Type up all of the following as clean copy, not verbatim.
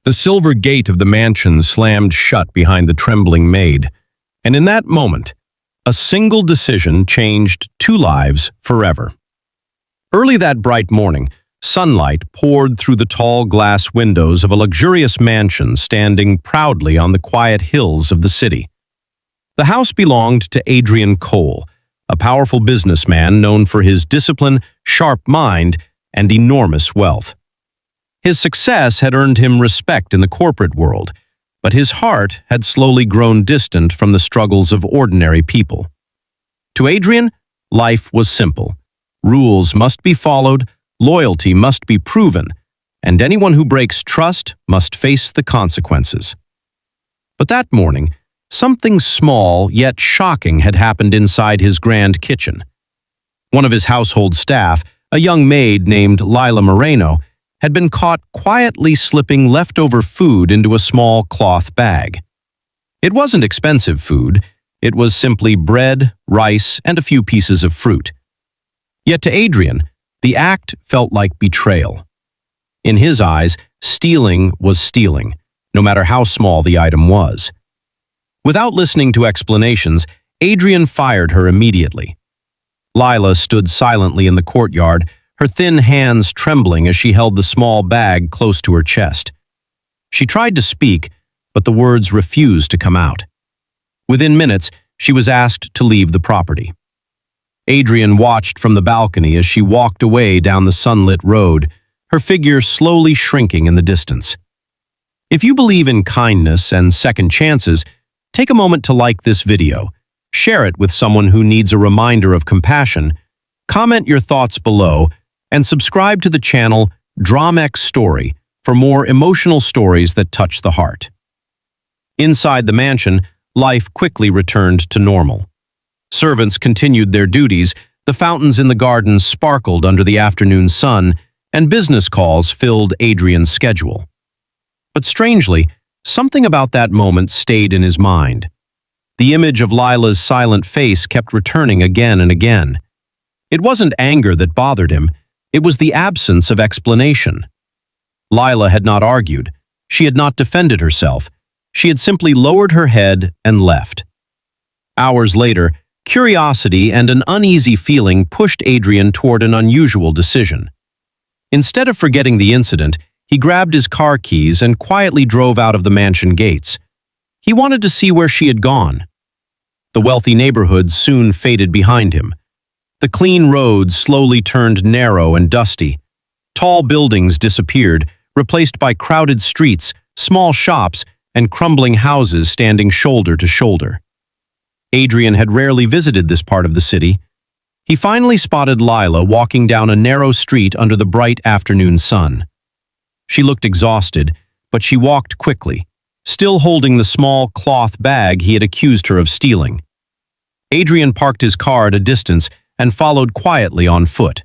The silver gate of the mansion slammed shut behind the trembling maid, and in that moment, a single decision changed two lives forever. Early that bright morning, sunlight poured through the tall glass windows of a luxurious mansion standing proudly on the quiet hills of the city. The house belonged to Adrian Cole, a powerful businessman known for his discipline, sharp mind, and enormous wealth. His success had earned him respect in the corporate world, but his heart had slowly grown distant from the struggles of ordinary people. To Adrian, life was simple. Rules must be followed, loyalty must be proven, and anyone who breaks trust must face the consequences. But that morning, something small yet shocking had happened inside his grand kitchen. One of his household staff, a young maid named Lila Moreno, had been caught quietly slipping leftover food into a small cloth bag. It wasn't expensive food, it was simply bread, rice, and a few pieces of fruit. Yet to Adrian, the act felt like betrayal. In his eyes, stealing was stealing, no matter how small the item was. Without listening to explanations, Adrian fired her immediately. Lila stood silently in the courtyard, her thin hands trembling as she held the small bag close to her chest. She tried to speak, but the words refused to come out. Within minutes, she was asked to leave the property. Adrian watched from the balcony as she walked away down the sunlit road, her figure slowly shrinking in the distance. If you believe in kindness and second chances, take a moment to like this video, share it with someone who needs a reminder of compassion, comment your thoughts below, and subscribe to the channel Dramex Story for more emotional stories that touch the heart. Inside the mansion, life quickly returned to normal. Servants continued their duties, the fountains in the garden sparkled under the afternoon sun, and business calls filled Adrian's schedule. But strangely, something about that moment stayed in his mind. The image of Lila's silent face kept returning again and again. It wasn't anger that bothered him, it was the absence of explanation. Lila had not argued, she had not defended herself, she had simply lowered her head and left. Hours later, curiosity and an uneasy feeling pushed Adrian toward an unusual decision. Instead of forgetting the incident, he grabbed his car keys and quietly drove out of the mansion gates. He wanted to see where she had gone. The wealthy neighborhood soon faded behind him. The clean roads slowly turned narrow and dusty. Tall buildings disappeared, replaced by crowded streets, small shops, and crumbling houses standing shoulder to shoulder. Adrian had rarely visited this part of the city. He finally spotted Lila walking down a narrow street under the bright afternoon sun. She looked exhausted, but she walked quickly, still holding the small cloth bag he had accused her of stealing. Adrian parked his car at a distance and followed quietly on foot.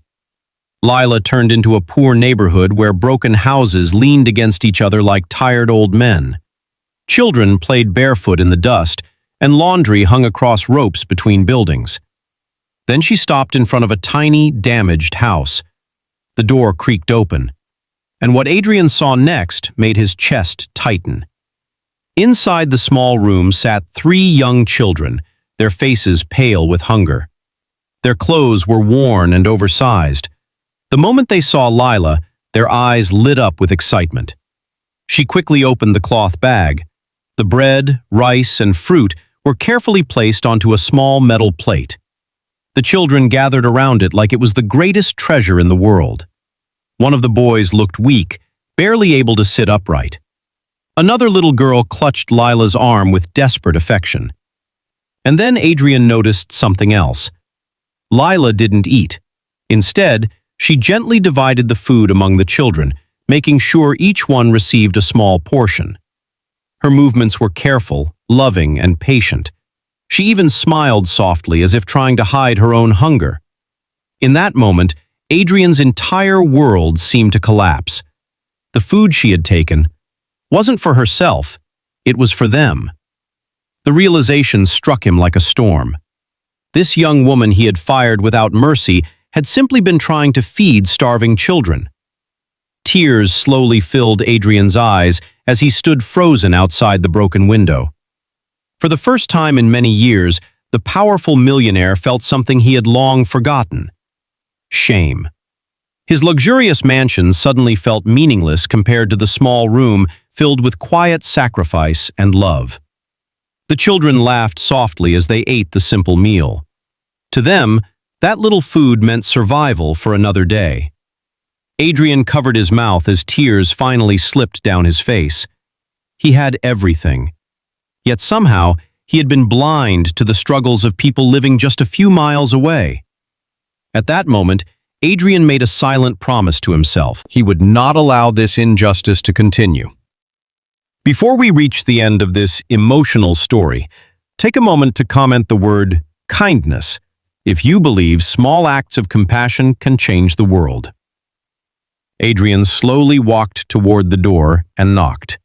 Lila turned into a poor neighborhood where broken houses leaned against each other like tired old men. Children played barefoot in the dust, and laundry hung across ropes between buildings. Then she stopped in front of a tiny, damaged house. The door creaked open, and what Adrian saw next made his chest tighten. Inside the small room sat 3 young children, their faces pale with hunger. Their clothes were worn and oversized. The moment they saw Lila, their eyes lit up with excitement. She quickly opened the cloth bag. The bread, rice, and fruit were carefully placed onto a small metal plate. The children gathered around it like it was the greatest treasure in the world. One of the boys looked weak, barely able to sit upright. Another little girl clutched Lila's arm with desperate affection. And then Adrian noticed something else. Lila didn't eat. Instead, she gently divided the food among the children, making sure each one received a small portion. Her movements were careful, loving, and patient. She even smiled softly as if trying to hide her own hunger. In that moment, Adrian's entire world seemed to collapse. The food she had taken wasn't for herself, it was for them. The realization struck him like a storm. This young woman he had fired without mercy had simply been trying to feed starving children. Tears slowly filled Adrian's eyes as he stood frozen outside the broken window. For the first time in many years, the powerful millionaire felt something he had long forgotten: shame. His luxurious mansion suddenly felt meaningless compared to the small room filled with quiet sacrifice and love. The children laughed softly as they ate the simple meal. To them, that little food meant survival for another day. Adrian covered his mouth as tears finally slipped down his face. He had everything. Yet somehow, he had been blind to the struggles of people living just a few miles away. At that moment, Adrian made a silent promise to himself. He would not allow this injustice to continue. Before we reach the end of this emotional story, take a moment to comment the word kindness if you believe small acts of compassion can change the world. Adrian slowly walked toward the door and knocked.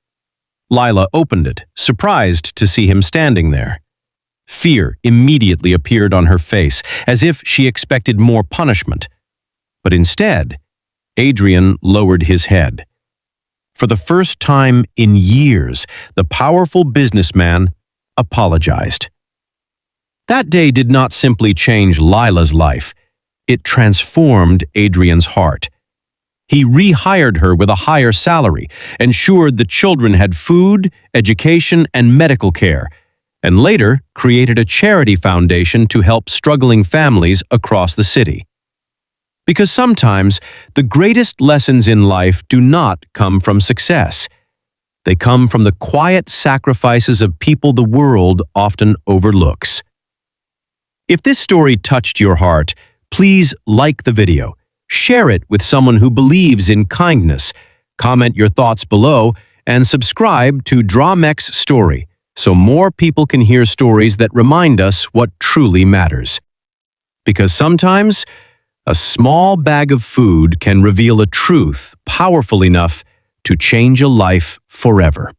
Lila opened it, surprised to see him standing there. Fear immediately appeared on her face, as if she expected more punishment. But instead, Adrian lowered his head. For the first time in years, the powerful businessman apologized. That day did not simply change Lila's life. It transformed Adrian's heart. He rehired her with a higher salary, ensured the children had food, education, and medical care, and later created a charity foundation to help struggling families across the city. Because sometimes the greatest lessons in life do not come from success. They come from the quiet sacrifices of people the world often overlooks. If this story touched your heart, please like the video. Share it with someone who believes in kindness. Comment your thoughts below and subscribe to Dramex Story so more people can hear stories that remind us what truly matters. Because sometimes, a small bag of food can reveal a truth powerful enough to change a life forever.